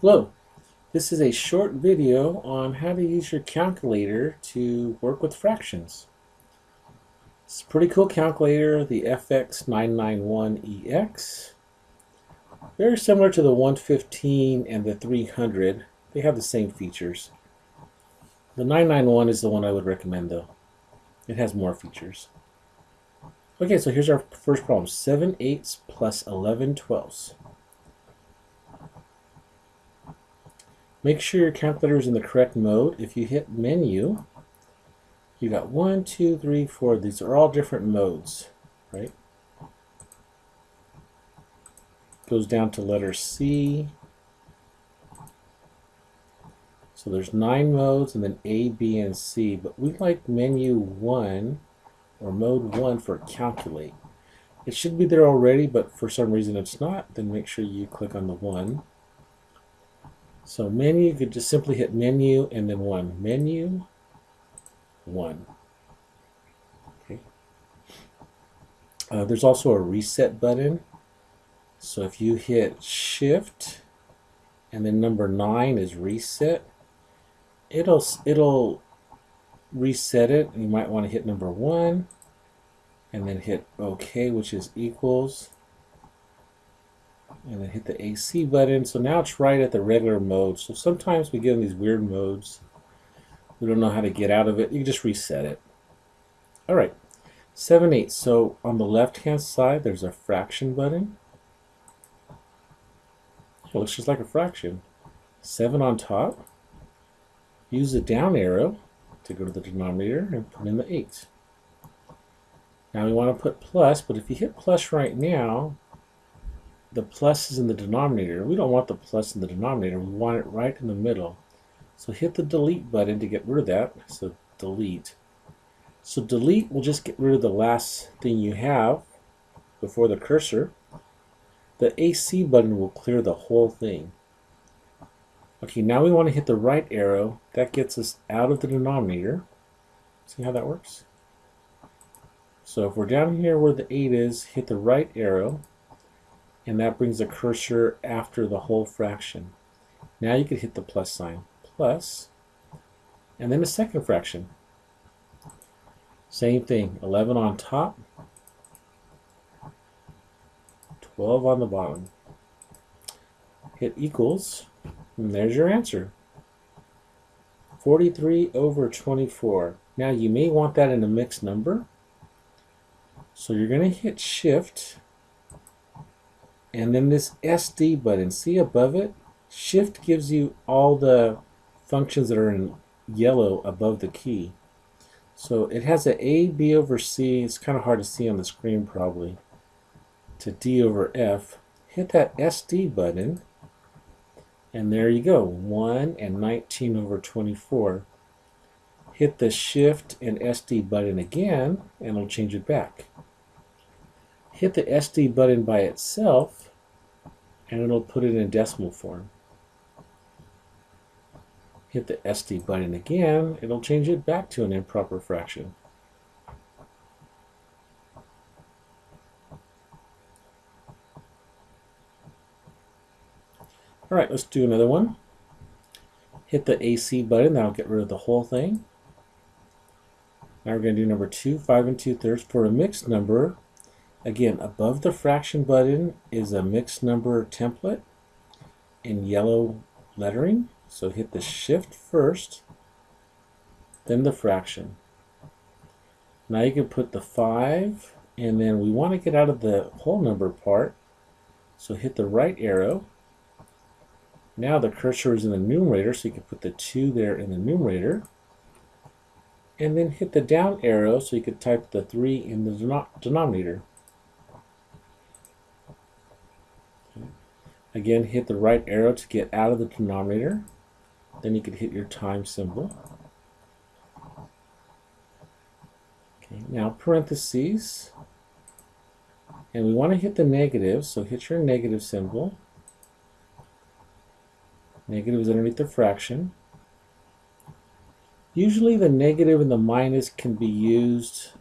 Hello, this is a short video on how to use your calculator to work with fractions. It's a pretty cool calculator, the fx-991EX. Very similar to the 115 and the 300. They have the same features. The 991 is the one I would recommend though. It has more features. Okay, so here's our first problem. 7/8 plus 11/12. Make sure your calculator is in the correct mode. If you hit menu, you got 1, 2, 3, 4. These are all different modes, right? Goes down to letter C. So there's 9 modes and then A, B, and C. But we like menu 1 or mode 1 for calculate. It should be there already, but for some reason it's not. Then make sure you click on the 1. So menu, you could just simply hit menu and then 1. Menu, 1. Okay. There's also a reset button. So if you hit shift and then number 9 is reset, it'll reset it. You might want to hit number 1 and then hit OK, which is equals. And then hit the AC button. So now it's right at the regular mode. So sometimes we get in these weird modes. We don't know how to get out of it. You can just reset it. All right, 7/8. So on the left-hand side, there's a fraction button. It looks just like a fraction. 7 on top. Use the down arrow to go to the denominator and put in the 8. Now we want to put plus, but if you hit plus right now, the plus is in the denominator. We don't want the plus in the denominator. We want it right in the middle. So hit the delete button to get rid of that. So delete. So delete will just get rid of the last thing you have before the cursor. The AC button will clear the whole thing. Okay, now we want to hit the right arrow. That gets us out of the denominator. See how that works? So if we're down here where the 8 is, hit the right arrow. And that brings the cursor after the whole fraction. Now you could hit the plus sign. Plus, and then the second fraction. Same thing, 11 on top, 12 on the bottom. Hit equals, and there's your answer. 43/24. Now you may want that in a mixed number. So you're going to hit shift. And then this SD button, see above it? Shift gives you all the functions that are in yellow above the key. So it has an A, B over C. It's kind of hard to see on the screen probably. To D over F. Hit that SD button. And there you go. 1 and 19/24. Hit the shift and SD button again and it'll change it back. Hit the SD button by itself and it'll put it in decimal form. Hit the SD button again, it'll change it back to an improper fraction. All right, let's do another one. Hit the AC button, that'll get rid of the whole thing. Now we're going to do number 2, 5 2/3 for a mixed number. Again, above the fraction button is a mixed number template in yellow lettering. So hit the shift first, then the fraction. Now you can put the 5, and then we want to get out of the whole number part. So hit the right arrow. Now the cursor is in the numerator, so you can put the 2 there in the numerator. And then hit the down arrow so you could type the 3 in the denominator. Again, hit the right arrow to get out of the denominator. Then you could hit your time symbol. Okay, now parentheses. And we want to hit the negative, so hit your negative symbol. Negative is underneath the fraction. Usually the negative and the minus can be used,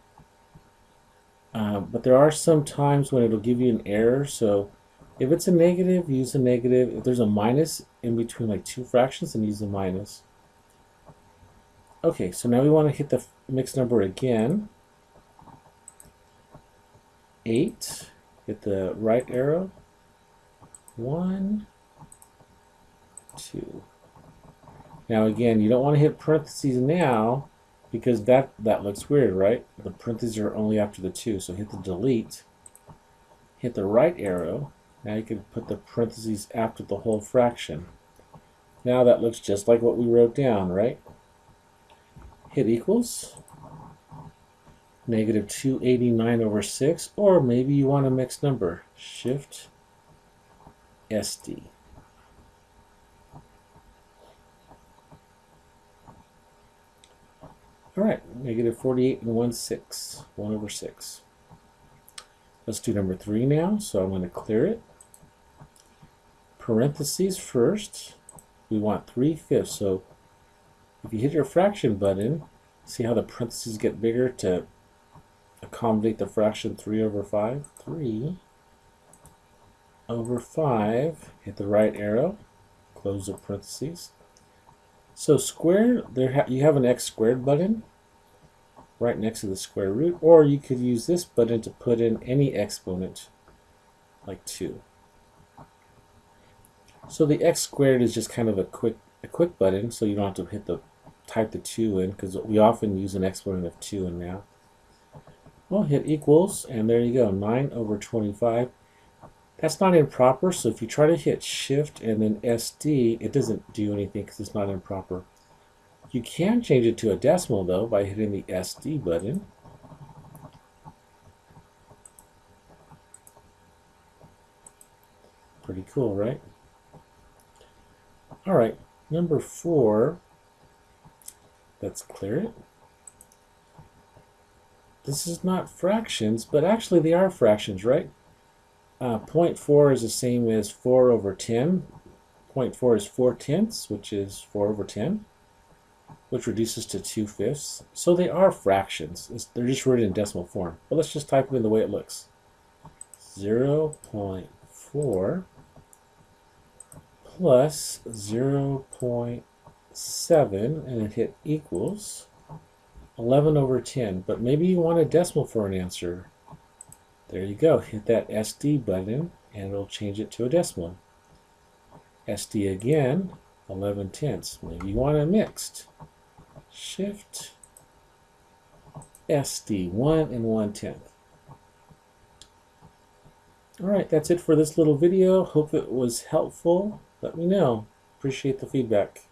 but there are some times when it'll give you an error. So If it's a negative, use a negative. If there's a minus in between like two fractions, then use a minus. Okay, so now we want to hit the mixed number again. 8, hit the right arrow. 1, 2. Now again, you don't want to hit parentheses now because that looks weird, right? The parentheses are only after the 2, so hit the delete. Hit the right arrow. Now you can put the parentheses after the whole fraction. Now that looks just like what we wrote down, right? Hit equals. Negative 289 over 6, or maybe you want a mixed number. Shift SD. All right, negative 48 and 1/6, 1 over 6. Let's do number 3 now, so I'm going to clear it. Parentheses first, we want 3/5, so if you hit your fraction button, see how the parentheses get bigger to accommodate the fraction 3 over 5? 3 over 5, hit the right arrow, close the parentheses. So square, you have an x squared button right next to the square root, or you could use this button to put in any exponent, like 2. So the x squared is just kind of a quick button, so you don't have to type the 2 in, because we often use an exponent of 2 in math. Well, hit equals, and there you go, 9 over 25. That's not improper, so if you try to hit Shift and then SD, it doesn't do anything because it's not improper. You can change it to a decimal, though, by hitting the SD button. Pretty cool, right? All right, number 4. Let's clear it. This is not fractions, but actually they are fractions, right? 0.4 is the same as 4 over 10. 0.4 is 4/10, which is 4 over 10, which reduces to 2/5. So they are fractions. They're just written in decimal form. But let's just type it in the way it looks. 0.4 plus 0.7, and then hit equals 11 over 10. But maybe you want a decimal for an answer. There you go. Hit that SD button, and it'll change it to a decimal. SD again, 11/10. Maybe you want a mixed. Shift SD, 1 and 1/10. All right, that's it for this little video. Hope it was helpful. Let me know. Appreciate the feedback.